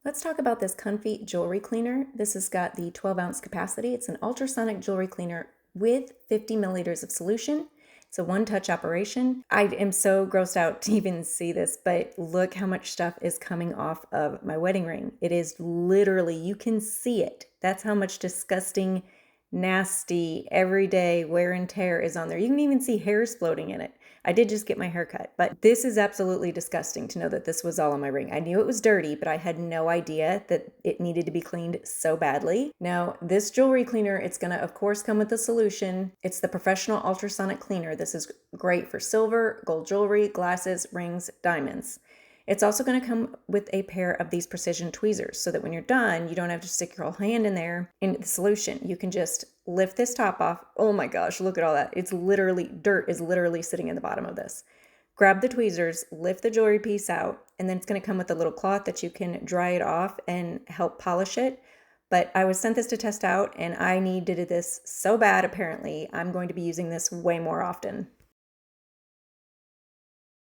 Let's talk about this Kunphy Jewelry Cleaner. This has got the 12-ounce capacity. It's an ultrasonic jewelry cleaner with 50 milliliters of solution. It's a one-touch operation. I am so grossed out to even see this, but look how much stuff is coming off of my wedding ring. It is literally, you can see it. That's how much disgusting, nasty, everyday wear and tear is on there. You can even see hairs floating in it. I did just get my hair cut, but this is absolutely disgusting to know that this was all on my ring. I knew it was dirty, but I had no idea that it needed to be cleaned so badly. Now, this jewelry cleaner, it's gonna, of course, come with a solution. It's the professional ultrasonic cleaner. This is great for silver, gold jewelry, glasses, rings, diamonds. It's also going to come with a pair of these precision tweezers so that when you're done, you don't have to stick your whole hand in there into the solution. You can just lift this top off. Oh my gosh, look at all that. It's literally, dirt is literally sitting in the bottom of this. Grab the tweezers, lift the jewelry piece out, and then it's going to come with a little cloth that you can dry it off and help polish it. But I was sent this to test out and I needed this so bad apparently. I'm going to be using this way more often.